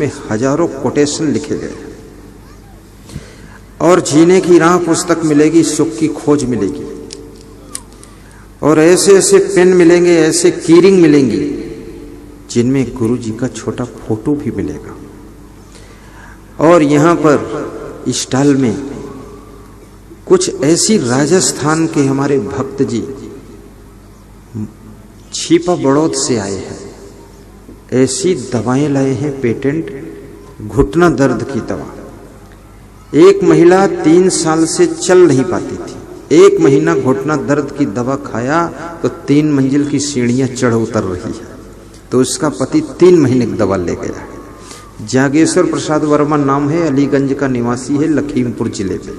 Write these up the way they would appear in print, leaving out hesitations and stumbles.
में हजारों कोटेशन लिखे गए और जीने की राह पुस्तक मिलेगी, सुख की खोज मिलेगी और ऐसे ऐसे पेन मिलेंगे, ऐसे कीरिंग मिलेंगी जिनमें गुरु जी का छोटा फोटो भी मिलेगा। और यहाँ पर स्टॉल में कुछ ऐसी राजस्थान के हमारे भक्त जी छिपा बड़ौद से आए हैं, ऐसी दवाएं लाए हैं पेटेंट, घुटना दर्द की दवा। एक महिला 3 साल से चल नहीं पाती थी, 1 महीना घुटना दर्द की दवा खाया तो 3 मंजिल की सीढ़ियां चढ़ उतर रही है। तो उसका पति 3 महीने की दवा ले गया। जागेश्वर प्रसाद वर्मा नाम है, अलीगंज का निवासी है, लखीमपुर जिले में।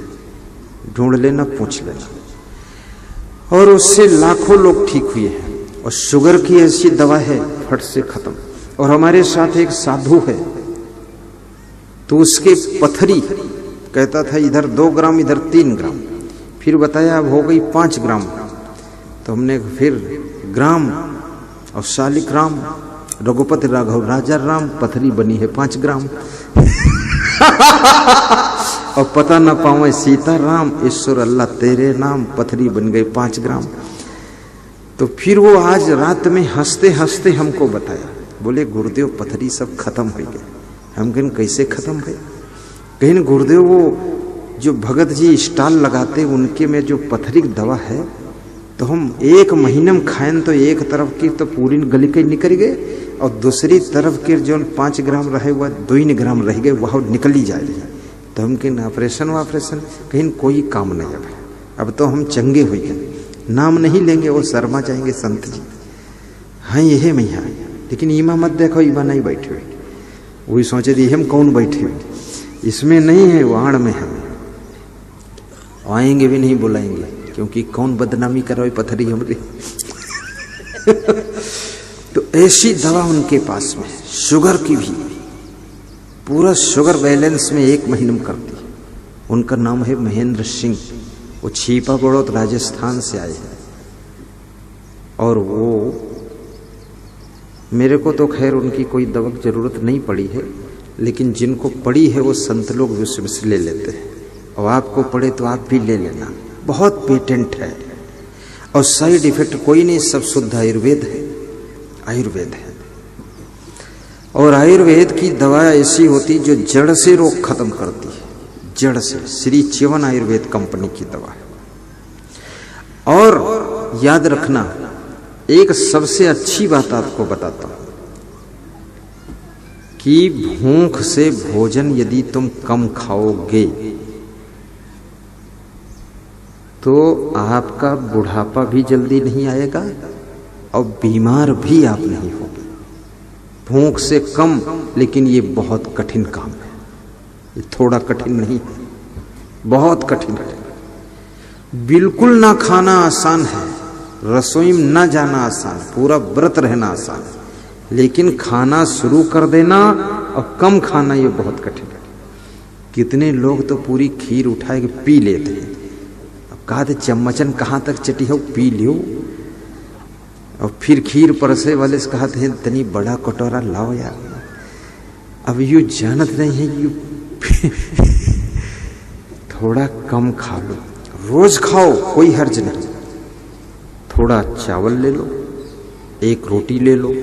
ढूंढ लेना, पूछ लेना। और उससे लाखों लोग ठीक हुए हैं। और शुगर की ऐसी दवा है, फट से खत्म। और हमारे साथ एक साधु है, तो उसके पथरी कहता था इधर 2 ग्राम इधर 3 ग्राम, फिर बताया अब हो गई 5 ग्राम। तो हमने फिर ग्राम और शालिक राम, रघुपति राघव राजा राम, पथरी बनी है 5 ग्राम। और पता न पावे सीता राम, ईश्वर अल्लाह तेरे नाम, पथरी बन गई 5 ग्राम। तो फिर वो आज रात में हंसते हंसते हमको बताया, बोले गुरुदेव पथरी सब खत्म हो गए। हम कहें कैसे खत्म हुए? कहीं गुरुदेव वो जो भगत जी स्टॉल लगाते उनके में जो पथरी दवा है, तो हम 1 महीने में खाएं तो एक तरफ की तो पूरी गली के निकल गए और दूसरी तरफ के जो 5 ग्राम रहे हुआ 2 ग्राम रह गए, वह निकल ही जाए। तो हम कहें ऑपरेशन कहीं कोई काम नहीं। अब तो हम चंगे हुए गए, नाम नहीं लेंगे, वो शर्मा जाएंगे संत जी। हाँ यही मैया, लेकिन ईमा मत देखो, ईमा नहीं बैठे हुए। वही सोचे दी हम कौन बैठे हुए, इसमें नहीं है, वो आड़ में है। आएंगे भी नहीं बुलाएंगे, क्योंकि कौन बदनामी करो पथरी हमारी। तो ऐसी दवा उनके पास में, शुगर की भी पूरा शुगर बैलेंस में 1 महीने में करती है। उनका नाम है महेंद्र सिंह, वो छिपा बड़ौद राजस्थान से आए हैं। और वो मेरे को तो खैर उनकी कोई दवा की जरूरत नहीं पड़ी है, लेकिन जिनको पड़ी है वो संत लोग विश्व से ले लेते हैं। और आपको पड़े तो आप भी ले लेना, बहुत पेटेंट है और साइड इफेक्ट कोई नहीं, सब शुद्ध आयुर्वेद है। आयुर्वेद है और आयुर्वेद की दवा ऐसी होती जो जड़ से रोग खत्म करती है, जड़ से। श्री च्यवन आयुर्वेद कंपनी की दवा है। और याद रखना, एक सबसे अच्छी बात आपको बताता हूं कि भूख से भोजन यदि तुम कम खाओगे तो आपका बुढ़ापा भी जल्दी नहीं आएगा और बीमार भी आप नहीं होगे। भूख से कम, लेकिन ये बहुत कठिन काम है, ये थोड़ा कठिन नहीं है, बहुत कठिन है। बिल्कुल ना खाना आसान है, रसोई में ना जाना आसान, पूरा व्रत रहना आसान, लेकिन खाना शुरू कर देना और कम खाना ये बहुत कठिन है। कितने लोग तो पूरी खीर उठा के पी लेते हैं। अब कहा थे चम्मचन कहाँ तक चटी हो, पी लियो। और फिर खीर परसे वाले से कहा थे तनी बड़ा कटोरा लाओ यार। अब यू जानत नहीं है, यू थोड़ा कम खा लो, रोज खाओ कोई हर्ज नहीं। थोड़ा चावल ले लो, 1 रोटी ले लो,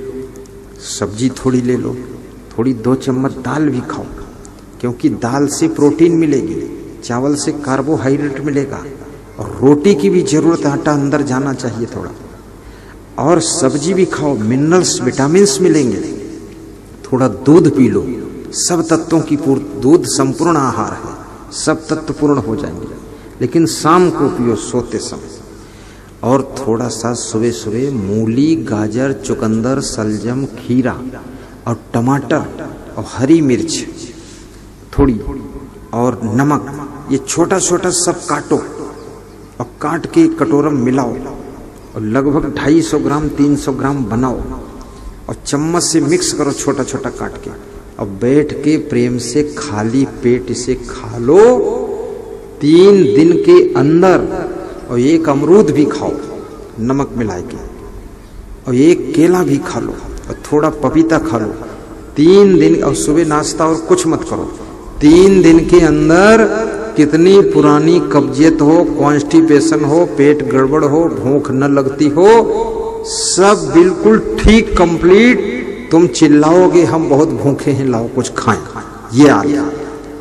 सब्जी थोड़ी ले लो, थोड़ी 2 चम्मच दाल भी खाओ, क्योंकि दाल से प्रोटीन मिलेगी, चावल से कार्बोहाइड्रेट मिलेगा और रोटी की भी जरूरत, आटा अंदर जाना चाहिए थोड़ा। और सब्जी भी खाओ, मिनरल्स विटामिन्स मिलेंगे। थोड़ा दूध पी लो, सब तत्वों की पूर्ति, दूध संपूर्ण आहार है, सब तत्व पूर्ण हो जाएंगे। लेकिन शाम को पियो सोते समय। और थोड़ा सा सुबह सुबह मूली, गाजर, चुकंदर, सलजम, खीरा और टमाटर और हरी मिर्च थोड़ी और नमक, ये छोटा छोटा सब काटो और काट के कटोरा में मिलाओ और लगभग 250 ग्राम 300 ग्राम बनाओ और चम्मच से मिक्स करो छोटा छोटा काट के, और बैठ के प्रेम से खाली पेट इसे खा लो 3 दिन के अंदर। और 1 अमरूद भी खाओ नमक मिला के, और 1 केला भी खा लो और थोड़ा पपीता खा लो। 3 दिन, और सुबह नाश्ता और कुछ मत करो। 3 दिन के अंदर कितनी पुरानी कब्जियत हो, कॉन्स्टिपेशन हो, पेट गड़बड़ हो, भूख न लगती हो, सब बिल्कुल ठीक कंप्लीट। तुम चिल्लाओगे हम बहुत भूखे हैं, लाओ कुछ खाएं, ये आ गया।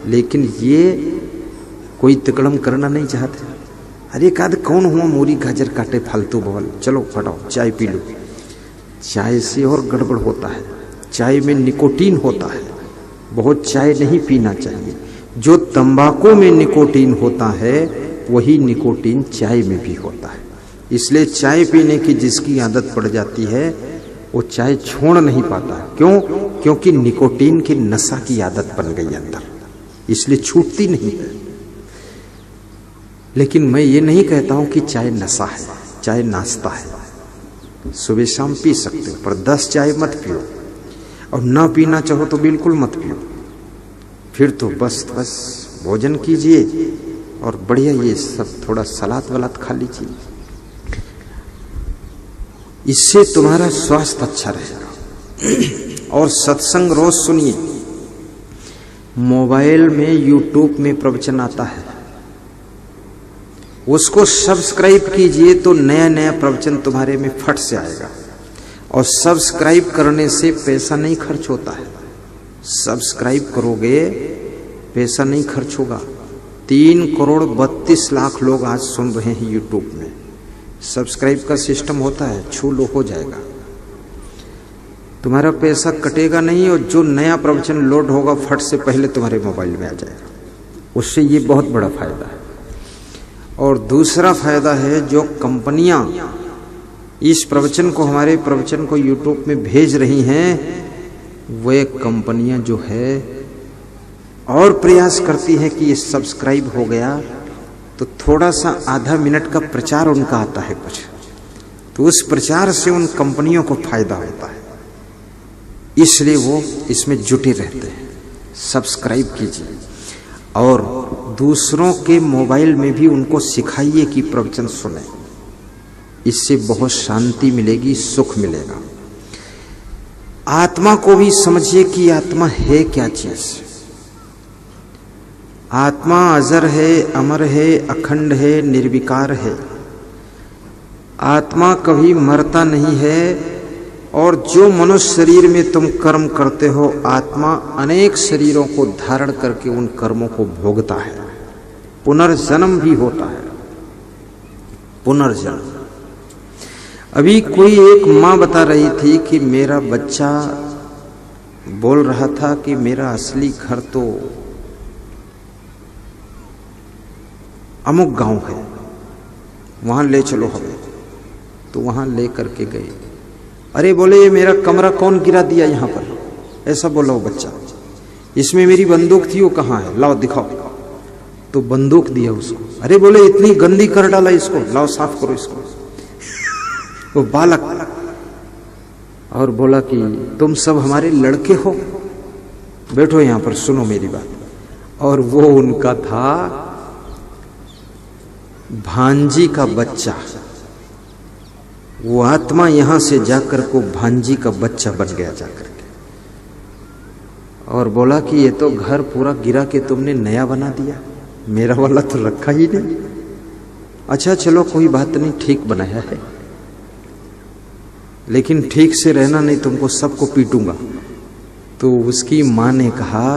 लेकिन ये कोई तिकड़म करना नहीं चाहते। अरे काद कौन हुआ मूरी गाजर काटे फालतू बवल, चलो फटाओ चाय पी लो। चाय से और गड़बड़ होता है, चाय में निकोटीन होता है, बहुत चाय नहीं पीना चाहिए। जो तंबाकू में निकोटीन होता है वही निकोटीन चाय में भी होता है। इसलिए चाय पीने की जिसकी आदत पड़ जाती है वो चाय छोड़ नहीं पाता। क्यों? क्योंकि निकोटीन की नशा की आदत बन गई अंदर, इसलिए छूटती नहीं है। लेकिन मैं ये नहीं कहता हूं कि चाय नशा है, चाय नाश्ता है। सुबह शाम पी सकते हो, पर 10 चाय मत पियो, और ना पीना चाहो तो बिल्कुल मत पियो। फिर तो बस भोजन कीजिए और बढ़िया ये सब थोड़ा सलाद वलाद खा लीजिए, इससे तुम्हारा स्वास्थ्य अच्छा रहेगा। और सत्संग रोज सुनिए। मोबाइल में यूट्यूब में प्रवचन आता है, उसको सब्सक्राइब कीजिए तो नया नया प्रवचन तुम्हारे में फट से आएगा। और सब्सक्राइब करने से पैसा नहीं खर्च होता है। सब्सक्राइब करोगे पैसा नहीं खर्च होगा। 3,32,00,000 लोग आज सुन रहे हैं यूट्यूब में। सब्सक्राइब का सिस्टम होता है, छू लो हो जाएगा, तुम्हारा पैसा कटेगा नहीं। और जो नया प्रवचन लोड होगा फट से पहले तुम्हारे मोबाइल में आ जाएगा। उससे ये बहुत बड़ा फायदा है। और दूसरा फायदा है, जो कंपनियां इस प्रवचन को, हमारे प्रवचन को यूट्यूब में भेज रही हैं, वे कंपनियां जो है और प्रयास करती है कि ये सब्सक्राइब हो गया तो थोड़ा सा आधा मिनट का प्रचार उनका आता है कुछ, तो उस प्रचार से उन कंपनियों को फायदा होता है, इसलिए वो इसमें जुटे रहते हैं। सब्सक्राइब कीजिए और दूसरों के मोबाइल में भी उनको सिखाइए कि प्रवचन सुने। इससे बहुत शांति मिलेगी, सुख मिलेगा। आत्मा को भी समझिए कि आत्मा है क्या चीज। आत्मा अजर है, अमर है, अखंड है, निर्विकार है। आत्मा कभी मरता नहीं है। और जो मनुष्य शरीर में तुम कर्म करते हो, आत्मा अनेक शरीरों को धारण करके उन कर्मों को भोगता है। पुनर्जन्म भी होता है, पुनर्जन्म। अभी कोई एक माँ बता रही थी कि मेरा बच्चा बोल रहा था कि मेरा असली घर तो अमुक गांव है, वहां ले चलो हमें। तो वहां ले करके गए। अरे बोले ये मेरा कमरा कौन गिरा दिया यहाँ पर, ऐसा बोला वो बच्चा। इसमें मेरी बंदूक थी, वो कहाँ है, लाओ दिखाओ। तो बंदूक दिया उसको। अरे बोले इतनी गंदी कर डाला इसको, लाओ साफ करो इसको। वो बालक और बोला कि तुम सब हमारे लड़के हो, बैठो यहां पर सुनो मेरी बात। और वो उनका था भांजी का बच्चा। वो आत्मा यहां से जाकर को भांजी का बच्चा बन गया जाकर के। और बोला कि ये तो घर पूरा गिरा के तुमने नया बना दिया, मेरा वाला तो रखा ही नहीं। अच्छा चलो कोई बात नहीं, ठीक बनाया है, लेकिन ठीक से रहना नहीं, तुमको सबको पीटूंगा। तो उसकी माँ ने कहा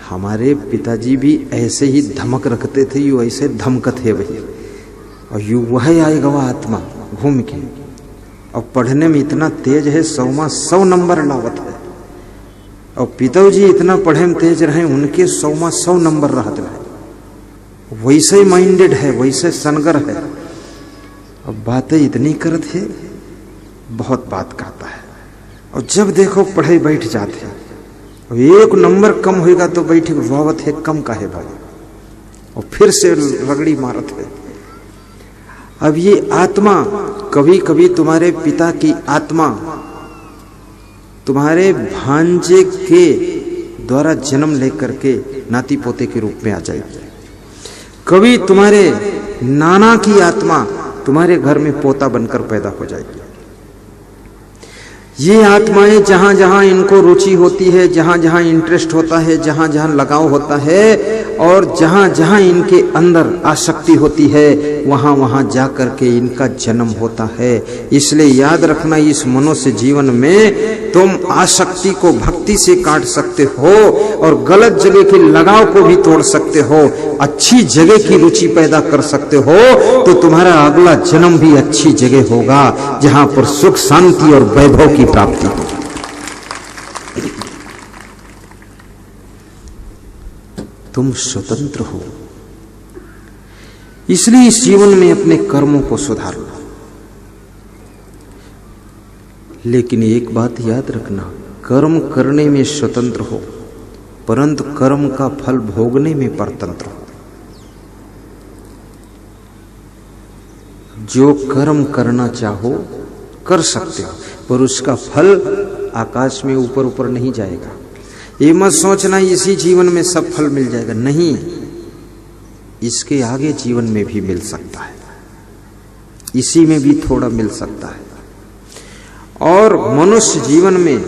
हमारे पिताजी भी ऐसे ही धमक रखते थे, यू ऐसे धमकत है भाई, और यू वह आएगा वह आत्मा घूम के। और पढ़ने में इतना तेज है, 100 नंबर लावत है। और पिताजी इतना पढ़े में तेज रहे, उनके 100 नंबर रहते रहे। वैसे ही माइंडेड है, वैसे सनगर है। अब बातें इतनी करत है, बहुत बात करता है। और जब देखो पढ़ाई बैठ जाते हैं, और 1 नंबर कम होगा तो बैठे वावत है, कम का है भाई, और फिर से रगड़ी मारत है। अब ये आत्मा, कभी कभी तुम्हारे पिता की आत्मा तुम्हारे भांजे के द्वारा जन्म लेकर के नाती पोते के रूप में आ जाएगी। कभी तुम्हारे नाना की आत्मा तुम्हारे घर में पोता बनकर पैदा हो जाएगी। ये आत्माएं जहां जहां इनको रुचि होती है, जहां जहां इंटरेस्ट होता है, जहां जहां लगाव होता है और जहां जहां इनके अंदर आसक्ति होती है, वहां वहां जा करके इनका जन्म होता है। इसलिए याद रखना, इस मनुष्य जीवन में तुम आसक्ति को भक्ति से काट सकते हो और गलत जगह के लगाव को भी तोड़ सकते हो, अच्छी जगह की रुचि पैदा कर सकते हो, तो तुम्हारा अगला जन्म भी अच्छी जगह होगा जहां पर सुख शांति और वैभव की प्राप्ति होगी। तुम स्वतंत्र हो, इसलिए इस जीवन में अपने कर्मों को सुधार लो। लेकिन एक बात याद रखना, कर्म करने में स्वतंत्र हो, परंतु कर्म का फल भोगने में परतंत्र हो। जो कर्म करना चाहो कर सकते हो, पर उसका फल आकाश में ऊपर ऊपर नहीं जाएगा। ये मत सोचना इसी जीवन में सब फल मिल जाएगा, नहीं, इसके आगे जीवन में भी मिल सकता है, इसी में भी थोड़ा मिल सकता है। और मनुष्य जीवन में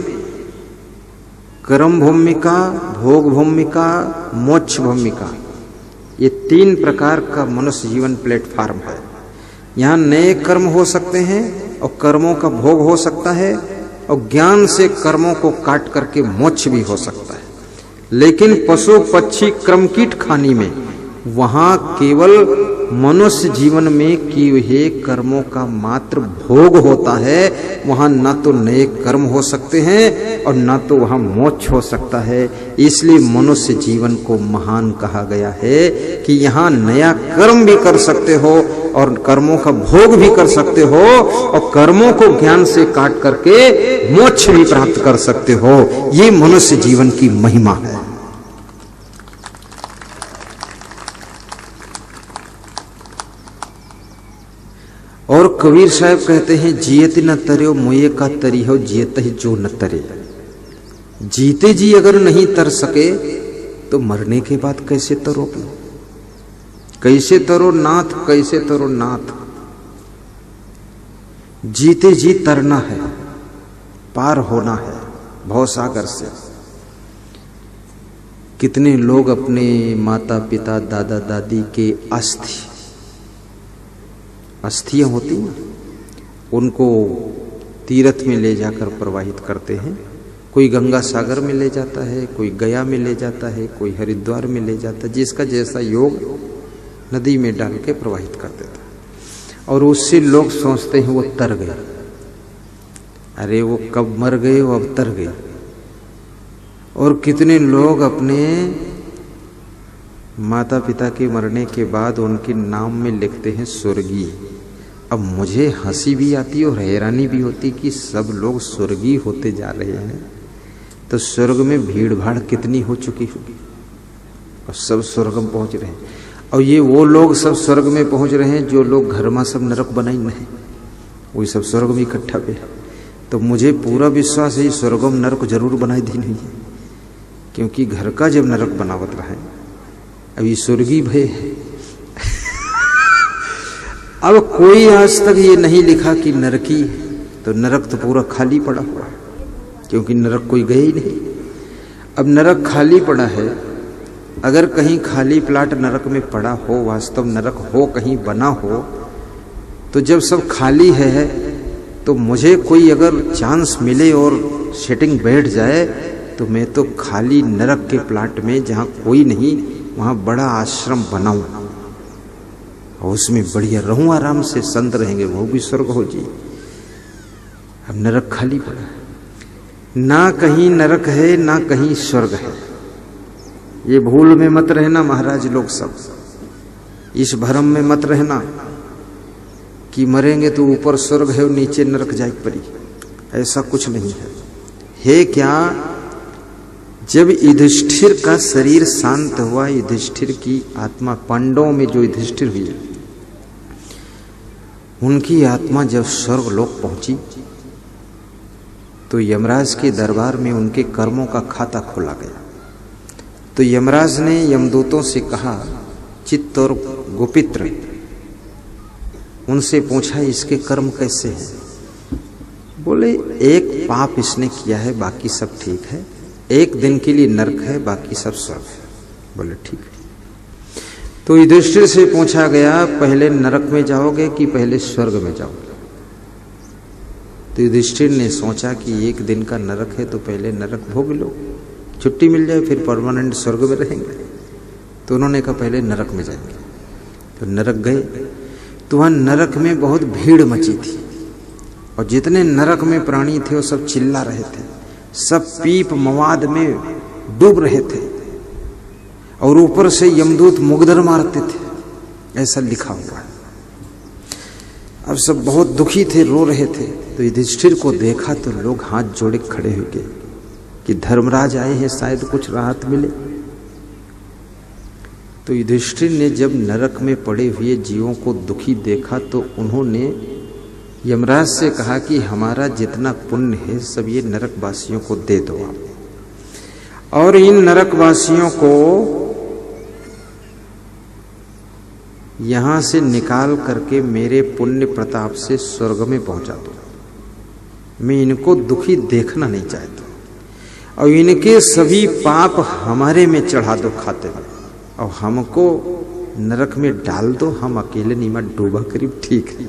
कर्म भूमिका, भोग भूमिका, मोक्ष भूमिका, ये 3 प्रकार का मनुष्य जीवन प्लेटफार्म है। यहाँ नए कर्म हो सकते हैं और कर्मों का भोग हो सकता है, और ज्ञान से कर्मों को काट करके मोक्ष भी हो सकता है। लेकिन पशु पक्षी क्रम कीट खानी में, वहां केवल मनुष्य जीवन में किए हुए कर्मों का मात्र भोग होता है। वहां ना तो नए कर्म हो सकते हैं और ना तो वहां मोक्ष हो सकता है। इसलिए मनुष्य जीवन को महान कहा गया है कि यहाँ नया कर्म भी कर सकते हो और कर्मों का भोग भी कर सकते हो और कर्मों को ज्ञान से काट करके मोक्ष भी प्राप्त कर सकते हो। ये मनुष्य जीवन की महिमा है। और कबीर साहब कहते हैं, जियत न तरे मोये का तरी हो, जियत ही जो न तरे। जीते जी अगर नहीं तर सके तो मरने के बाद कैसे तरो? कैसे तरो नाथ, कैसे तरो नाथ। जीते जी तरना है, पार होना है भवसागर से। कितने लोग अपने माता पिता दादा दादी के अस्थियां होती हैं, उनको तीर्थ में ले जाकर प्रवाहित करते हैं। कोई गंगा सागर में ले जाता है, कोई गया में ले जाता है, कोई हरिद्वार में ले जाता है, जिसका जैसा योग नदी में डाल के प्रवाहित कर देता है। और उससे लोग सोचते हैं वो तर गए। अरे वो कब मर गए, वो अब तर गए। और कितने लोग अपने माता पिता के मरने के बाद उनके नाम में लिखते हैं स्वर्गीय। अब मुझे हंसी भी आती और हैरानी भी होती कि सब लोग स्वर्गीय होते जा रहे हैं, तो स्वर्ग में भीड़ भाड़ कितनी हो चुकी होगी और सब स्वर्ग में पहुंच रहे हैं। और ये वो लोग सब स्वर्ग में पहुंच रहे हैं जो लोग घर में सब नरक बनाई नहीं, वही सब स्वर्ग में इकट्ठा पे। तो मुझे पूरा विश्वास है स्वर्ग में नरक जरूर बनाई दी नहीं है, क्योंकि घर का जब नरक बनावत रहा है, अभी स्वर्गीय भय है। अब कोई आज तक ये नहीं लिखा कि नरकी, तो नरक तो पूरा खाली पड़ा हुआ है, क्योंकि नरक कोई गए ही नहीं। अब नरक खाली पड़ा है। अगर कहीं खाली प्लाट नरक में पड़ा हो, वास्तव नरक हो, कहीं बना हो, तो जब सब खाली है तो मुझे कोई अगर चांस मिले और सेटिंग बैठ जाए तो मैं तो खाली नरक के प्लाट में जहाँ कोई नहीं, वहाँ बड़ा आश्रम बनाऊं और उसमें बढ़िया रहूं, आराम से संत रहेंगे, वो भी स्वर्ग हो जी। अब नरक खाली पड़ा है, ना कहीं नरक है ना कहीं स्वर्ग है। ये भूल में मत रहना महाराज लोग, सब इस भ्रम में मत रहना कि मरेंगे तो ऊपर स्वर्ग है और नीचे नरक जाए पड़ी। ऐसा कुछ नहीं है क्या? जब युधिष्ठिर का शरीर शांत हुआ, युधिष्ठिर की आत्मा, पांडवों में जो युधिष्ठिर हुई, उनकी आत्मा जब स्वर्ग लोक पहुंची तो यमराज के दरबार में उनके कर्मों का खाता खोला गया। तो यमराज ने यमदूतों से कहा, चित्त और गोपित्र, उनसे पूछा इसके कर्म कैसे हैं। बोले एक पाप इसने किया है, बाकी सब ठीक है। एक दिन के लिए नरक है, बाकी सब स्वर्ग है। बोले ठीक है। तो युधिष्ठिर से पूछा गया, पहले नरक में जाओगे कि पहले स्वर्ग में जाओगे? तो युधिष्ठिर ने सोचा कि एक दिन का नरक है तो पहले नरक भोग लो, छुट्टी मिल जाए, फिर परमानेंट स्वर्ग में रहेंगे। तो उन्होंने कहा पहले नरक में जाएंगे। तो नरक गए तो वहां नरक में बहुत भीड़ मची थी, और जितने नरक में प्राणी थे वो सब चिल्ला रहे थे, सब पीप मवाद में डूब रहे थे, और ऊपर से यमदूत मुगदर मारते थे, ऐसा लिखा हुआ है। अब सब बहुत दुखी थे, रो रहे थे। तो युधिष्ठिर को देखा तो लोग हाथ जोड़े खड़े हो गए कि धर्मराज आए हैं, शायद कुछ राहत मिले। तो युधिष्ठिर ने जब नरक में पड़े हुए जीवों को दुखी देखा तो उन्होंने यमराज से कहा कि हमारा जितना पुण्य है सब ये नरकवासियों को दे दो आप, और इन नरकवासियों को यहां से निकाल करके मेरे पुण्य प्रताप से स्वर्ग में पहुंचा दो। मैं इनको दुखी देखना नहीं चाहता, और इनके सभी पाप हमारे में चढ़ा दो खाते में, और हमको नरक में डाल दो। हम अकेले नीमा डूबा करीब ठीक है,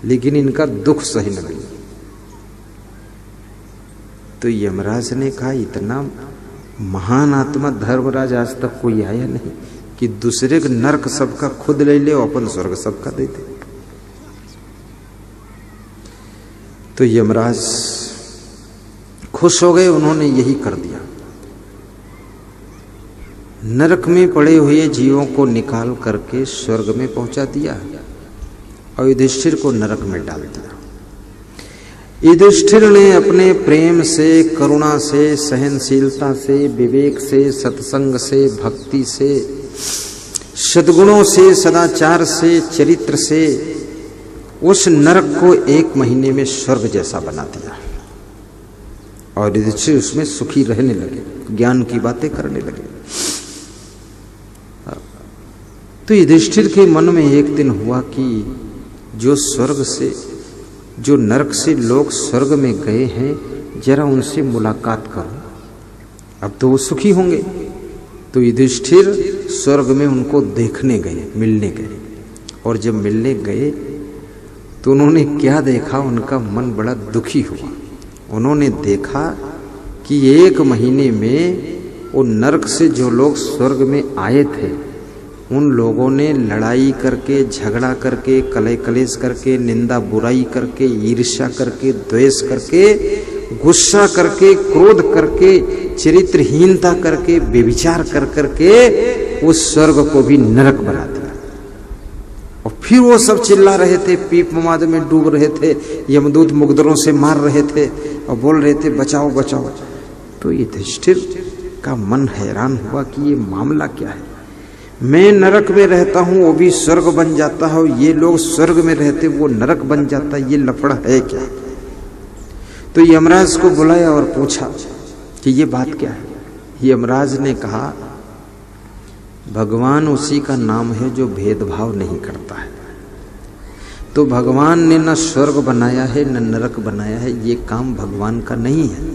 लेकिन इनका दुख सही न मिले। तो यमराज ने कहा, इतना महान आत्मा धर्मराज आज तक कोई आया नहीं कि दूसरे का नरक सबका खुद ले ले, अपन स्वर्ग सबका दे दे। तो यमराज खुश हो गए, उन्होंने यही कर दिया। नरक में पड़े हुए जीवों को निकाल करके स्वर्ग में पहुंचा दिया, और युधिष्ठिर को नरक में डाल दिया। युधिष्ठिर ने अपने प्रेम से, करुणा से, सहनशीलता से, विवेक से, सत्संग से, भक्ति से, सद्गुणों से, सदाचार से, चरित्र से उस नरक को 1 महीने में स्वर्ग जैसा बना दिया, और युधिष्ठिर उसमें सुखी रहने लगे, ज्ञान की बातें करने लगे। तो युधिष्ठिर के मन में एक दिन हुआ कि जो स्वर्ग से, जो नरक से लोग स्वर्ग में गए हैं, जरा उनसे मुलाकात करो, अब तो वो सुखी होंगे। तो युधिष्ठिर स्वर्ग में उनको देखने गए, मिलने गए, और जब मिलने गए तो उन्होंने क्या देखा, उनका मन बड़ा दुखी हुआ। उन्होंने देखा कि 1 महीने में वो नरक से जो लोग स्वर्ग में आए थे, उन लोगों ने लड़ाई करके, झगड़ा करके, कलह कलेश करके, निंदा बुराई करके, ईर्ष्या करके, द्वेष करके, गुस्सा करके, क्रोध करके, चरित्रहीनता करके, व्यभिचार कर करके उस स्वर्ग को भी नरक बना दिया। और फिर वो सब चिल्ला रहे थे, पीप मवाद में डूब रहे थे, यमदूत मुगदरों से मार रहे थे और बोल रहे थे बचाओ बचाओ। तो युधिष्ठिर का मन हैरान हुआ कि ये मामला क्या है। मैं नरक में रहता हूं, वो भी स्वर्ग बन जाता है, ये लोग स्वर्ग में रहते वो नरक बन जाता, ये लफड़ा है क्या। तो यमराज को बुलाया और पूछा कि ये बात क्या है। यमराज ने कहा, भगवान उसी का नाम है जो भेदभाव नहीं करता है। तो भगवान ने न स्वर्ग बनाया है न नरक बनाया है, ये काम भगवान का नहीं है।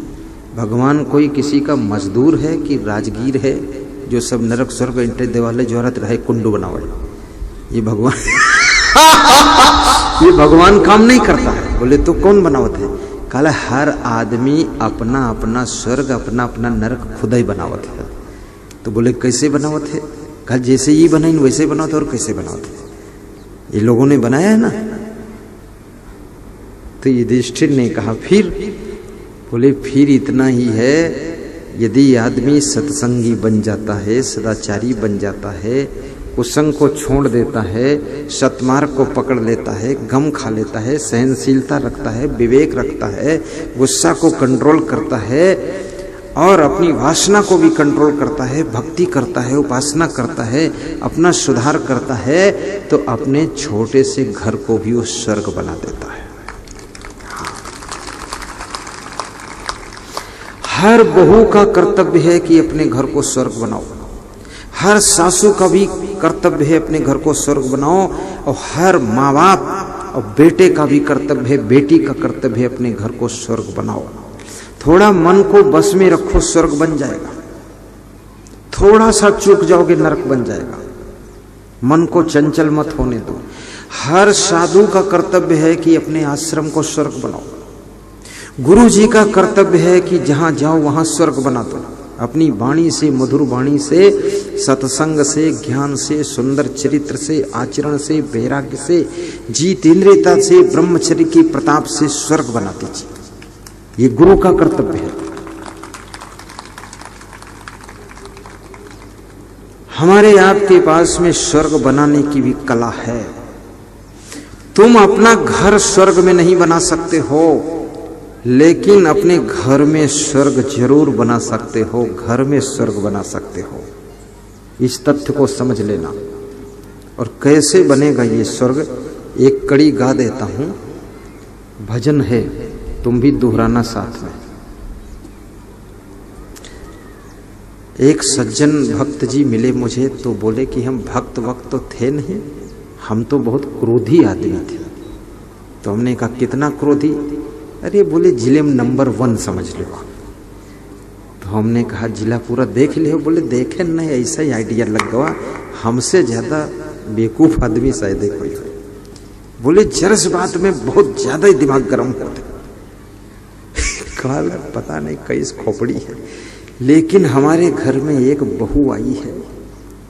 भगवान कोई किसी का मजदूर है कि राजगीर है जो सब नरक स्वर्ग इंटे देवाले जोरत रहे कुंडू बनावे। ये भगवान ये भगवान काम नहीं करता है। बोले तो कौन बनावत है? कल हर आदमी अपना अपना स्वर्ग, अपना अपना नरक खुद ही बनावत है। तो बोले कैसे बनावत है? कल जैसे ये बनाई वैसे बनावत है। और कैसे बनावत है? ये लोगों ने बनाया है ना। तो युधिष्ठिर ने कहा फिर? बोले फिर इतना ही है, यदि आदमी सत्संगी बन जाता है, सदाचारी बन जाता है, कुसंग को छोड़ देता है, सत्मार्ग को पकड़ लेता है, गम खा लेता है, सहनशीलता रखता है, विवेक रखता है, गुस्सा को कंट्रोल करता है और अपनी वासना को भी कंट्रोल करता है, भक्ति करता है, उपासना करता है, अपना सुधार करता है, तो अपने छोटे से घर को भी वो स्वर्ग बना देता है। हर बहू का कर्तव्य है कि अपने घर को स्वर्ग बनाओ। हर सासू का भी कर्तव्य है अपने घर को स्वर्ग बनाओ। और हर माँ बाप और बेटे का भी कर्तव्य है, बेटी का कर्तव्य है, अपने घर को स्वर्ग बनाओ। थोड़ा मन को बस में रखो, स्वर्ग बन जाएगा। थोड़ा सा चूक जाओगे, नरक बन जाएगा। मन को चंचल मत होने दो। हर साधु का कर्तव्य है कि अपने आश्रम को स्वर्ग बनाओ। गुरु जी का कर्तव्य है कि जहां जाओ वहां स्वर्ग बना दो। अपनी वाणी से, मधुर वाणी से, सत्संग से, ज्ञान से, सुंदर चरित्र से, आचरण से, वैराग्य से, जितेंद्रियता से, ब्रह्मचर्य की प्रताप से स्वर्ग बना दीजिए। ये गुरु का कर्तव्य है। हमारे आपके पास में स्वर्ग बनाने की भी कला है। तुम अपना घर स्वर्ग में नहीं बना सकते हो, लेकिन अपने घर में स्वर्ग जरूर बना सकते हो। घर में स्वर्ग बना सकते हो, इस तथ्य को समझ लेना। और कैसे बनेगा ये स्वर्ग, एक कड़ी गा देता हूं, भजन है, तुम भी दोहराना साथ में। एक सज्जन भक्त जी मिले मुझे, तो बोले कि हम भक्त वक्त तो थे नहीं, हम तो बहुत क्रोधी आदमी थे। तो हमने कहा कितना क्रोधी? अरे बोले जिले में नंबर 1 समझ लो। तो हमने कहा जिला पूरा देख लियो? बोले देखे नहीं, ऐसा ही आइडिया लग गया, हमसे ज्यादा बेवकूफ आदमी शायद कोई है। बोले जरस बात में बहुत ज्यादा ही दिमाग गर्म होते। कहा पता नहीं कैस खोपड़ी है, लेकिन हमारे घर में एक बहू आई है,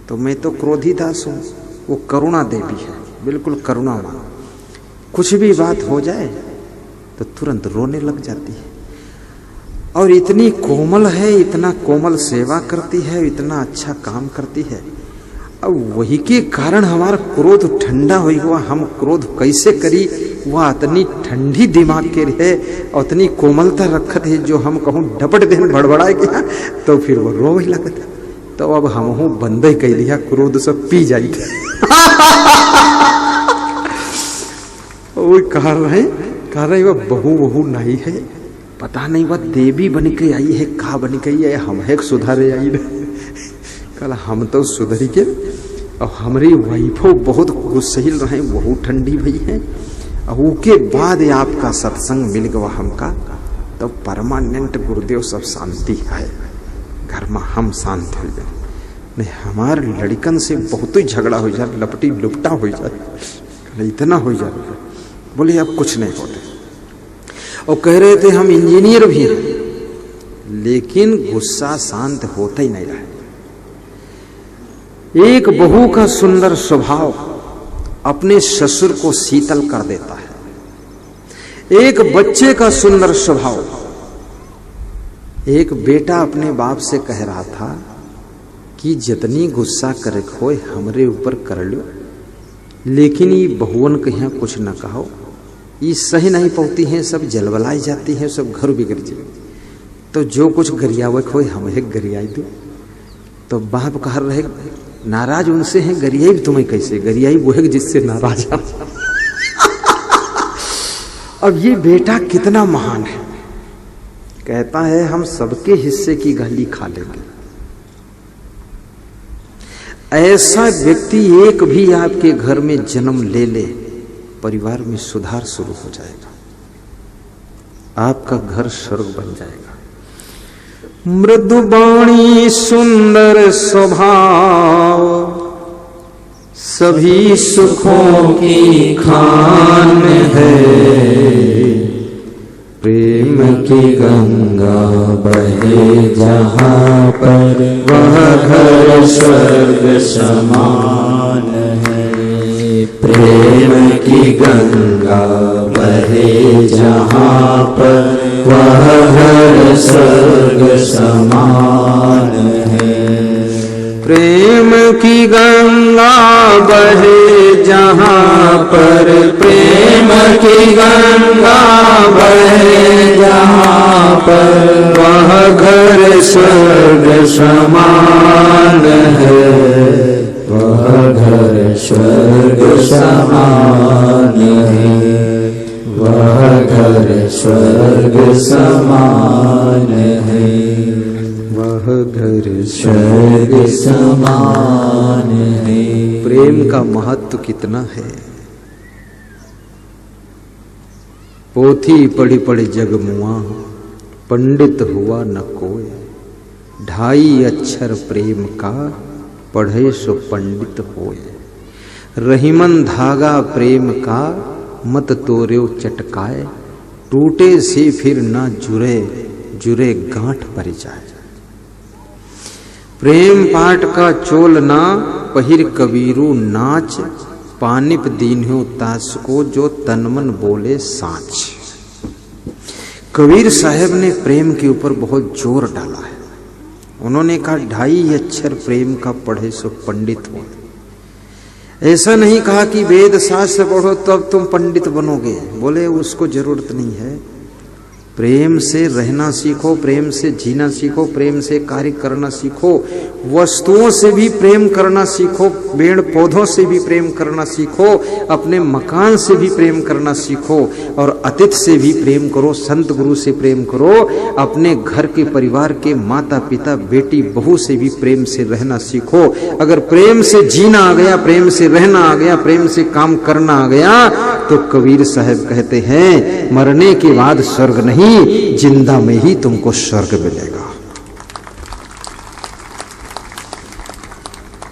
तो मैं तो क्रोधीदास हूं, वो करुणा देवी है, बिल्कुल करुणा मां। कुछ भी बात हो जाए तो तुरंत रोने लग जाती है। और इतनी कोमल है, इतना कोमल सेवा करती है, इतना अच्छा काम करती है। अब वही के कारण हमारा क्रोध ठंडा हुई हुआ, हम क्रोध कैसे करी? वह इतनी ठंडी दिमाग के है और इतनी कोमलता रखत है, जो हम कहूँ डपट दिन बड़बड़ाए गया तो फिर वो रो ही लगता। तो अब हम हूँ बंदे कह दिया, क्रोध सब पी जाई थे। वो कह रहे वह बहू नहीं है, पता नहीं वह देवी बन के आई है, का बन के आई है, हम है सुधारे आई है। कल हम तो सुधरी के, और हमारी वाइफो बहुत गुस्सैल रहे, बहुत ठंडी भई है। और उसके बाद आपका सत्संग मिल गया हमका, तो परमानेंट गुरुदेव सब शांति है घर में, हम शांत हो जाए। नहीं हमारे लड़कन से बहुत ही झगड़ा हो जाए, लपटी लुपटा हो जाए, इतना हो जाए। बोले अब कुछ नहीं होते। और कह रहे थे हम इंजीनियर भी हैं, लेकिन गुस्सा शांत होता ही नहीं रहा। एक बहू का सुंदर स्वभाव अपने ससुर को शीतल कर देता है। एक बच्चे का सुंदर स्वभाव, एक बेटा अपने बाप से कह रहा था कि जितनी गुस्सा करे खोए हमरे ऊपर कर लो, लेकिन ये बहुवन के यहाँ कुछ न कहो, ये सही नहीं पौती हैं, सब जलवलाई जाती हैं, सब घर बिगड़ जाए। तो जो कुछ गरियावे खोए हमें गरियाई दो। तो बाप कह रहे नाराज उनसे हैं, गरियाई भी तुम्हें कैसे? गरियाई वो है जिससे नाराज है। अब ये बेटा कितना महान है, कहता है हम सबके हिस्से की गाली खा लेंगे। ऐसा व्यक्ति एक भी आपके घर में जन्म ले ले, परिवार में सुधार शुरू हो जाएगा, आपका घर स्वर्ग बन जाएगा। मृदुवाणी सुंदर स्वभाव, सभी सुखों की खान है। प्रेम की गंगा बहे जहाँ पर, वह घर स्वर्ग समान है। प्रेम की गंगा बहे जहाँ पर, वह घर स्वर्ग समान है। प्रेम की गंगा बहे जहाँ पर, प्रेम की गंगा बहे जहाँ पर, वह घर स्वर्ग समान है। वह घर स्वर्ग समान है। वह घर स्वर्ग समान है। वह घर स्वर्ग समान है। प्रेम का महत्व कितना है, पोथी पढ़ी पढ़ी जग मुआ, पंडित हुआ न कोय। 2.5 अक्षर प्रेम का, पढ़े सो पंडित होय। रहीमन धागा प्रेम का, मत तोर्यो चटकाए। टूटे से फिर ना जुरे, जुरे गांठ पर जाए। प्रेम पाठ का चोल ना, पहिर कबीरू नाच। पानिप दीन्यो तास को, जो तनमन बोले साच। कबीर साहब ने प्रेम के ऊपर बहुत जोर डाला है। उन्होंने कहा 2.5 अक्षर प्रेम का, पढ़े सो पंडित हो। ऐसा नहीं कहा कि वेद शास्त्र पढ़ो तब तुम पंडित बनोगे, बोले उसको जरूरत नहीं है। प्रेम से रहना सीखो, प्रेम से जीना सीखो, प्रेम से कार्य करना सीखो। वस्तुओं से भी प्रेम करना सीखो, पेड़ पौधों से भी प्रेम करना सीखो, अपने मकान से भी प्रेम करना सीखो, और अतिथि से भी प्रेम करो, संत गुरु से प्रेम करो। अपने घर के परिवार के माता पिता बेटी बहू से भी प्रेम से रहना सीखो। अगर प्रेम से जीना आ गया, प्रेम से रहना आ गया, प्रेम से काम करना आ गया, तो कबीर साहब कहते हैं मरने के बाद स्वर्ग नहीं, जिंदा में ही तुमको स्वर्ग मिलेगा।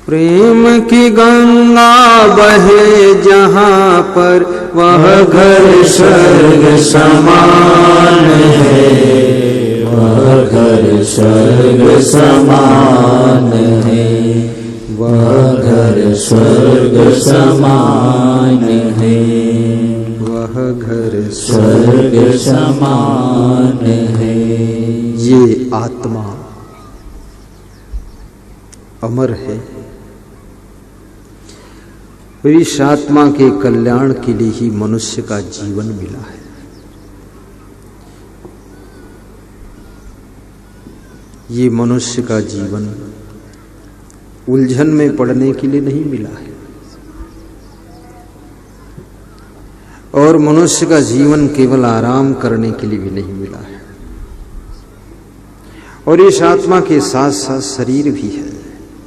प्रेम की गंगा बहे जहां पर, वह घर स्वर्ग समान है। वह घर स्वर्ग समान है। वह घर स्वर्ग समान है। वह घर स्वर्ग समान है। ये आत्मा अमर है। इस आत्मा के कल्याण के लिए ही मनुष्य का जीवन मिला है। ये मनुष्य का जीवन उलझन में पड़ने के लिए नहीं मिला है, और मनुष्य का जीवन केवल आराम करने के लिए भी नहीं मिला है। और इस आत्मा के साथ साथ शरीर भी है।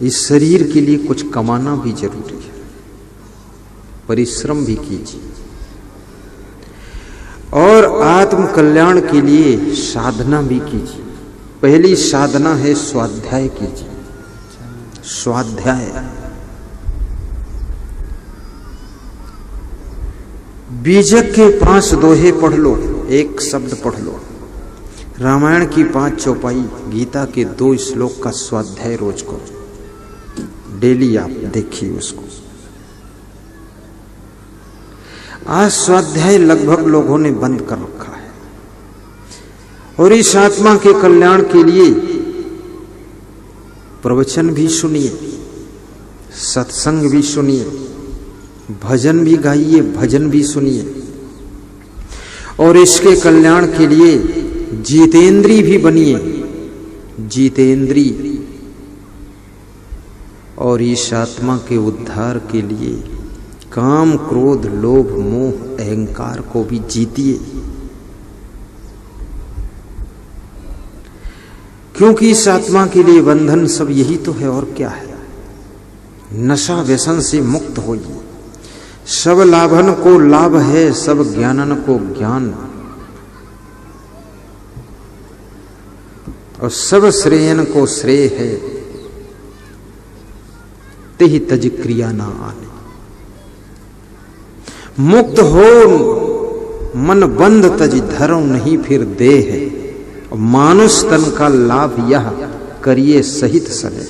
इस शरीर के लिए कुछ कमाना भी जरूरी है, परिश्रम भी कीजिए। और आत्म कल्याण के लिए साधना भी कीजिए। पहली साधना है स्वाध्याय कीजिए। स्वाध्याय, बीजक के 5 दोहे पढ़ लो, 1 शब्द पढ़ लो। रामायण की 5 चौपाई, गीता के 2 श्लोक का स्वाध्याय रोज करो। डेली आप देखिए उसको। आज स्वाध्याय लगभग लोगों ने बंद कर रखा है। और इस आत्मा के कल्याण के लिए प्रवचन भी सुनिए, सत्संग भी सुनिए, भजन भी गाइए, भजन भी सुनिए। और इसके कल्याण के लिए जितेंद्री भी बनिए, जितेंद्री। और इस आत्मा के उद्धार के लिए काम, क्रोध, लोभ, मोह, अहंकार को भी जीतिए। क्योंकि इस आत्मा के लिए बंधन सब यही तो है, और क्या है। नशा व्यसन से मुक्त होइए। सब लाभन को लाभ है, सब ज्ञानन को ज्ञान, और सब श्रेयन को श्रेय है। तेहि तज क्रिया ना आने। मुक्त हो मन बंध तज धरम नहीं फिर देह है। मानुष तन का लाभ यह करिए सहित सले।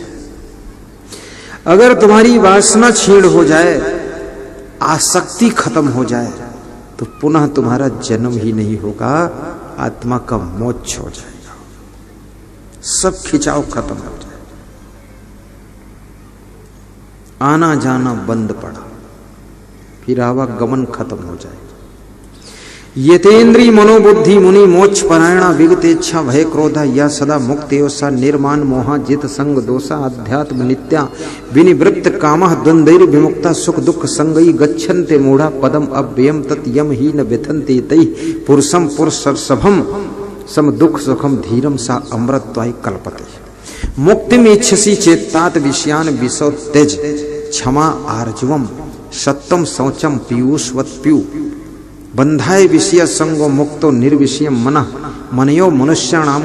अगर तुम्हारी वासना छीण हो जाए, आसक्ति खत्म हो जाए, तो पुनः तुम्हारा जन्म ही नहीं होगा, आत्मा का मोक्ष हो जाएगा। सब खिंचाव खत्म हो जाए, आना जाना बंद पड़ा, फिर आवागमन खत्म हो जाएगा। यतेन्द्री मनोबुद्धि मुनि मोक्ष परायणा विगतेच्छा भय क्रोधा या सदा मुक्तेयोसा निर्माण मोहा जित संग दोषा अध्यात्म नित्या विनिवृत्त कामः द्वंद्वैर विमुक्ता सुख दुख संगई गच्छन्ते मूढ़ा पदम अव्ययम तत् यम ही न व्यथन्ते तै पुरुषम पुरुषर्षभम सम दुख सुखम धीरम सा अमृतत्वाय कल्पते। मुक्तिम इच्छसि चेत्तात विषयान विषो त्यज क्षमा आर्जवम सत्यम शौचम पीयूषवत पीयू बंधाय विषय संगो मुक्तो निर्विषयम मनः मनयो मनुष्याणाम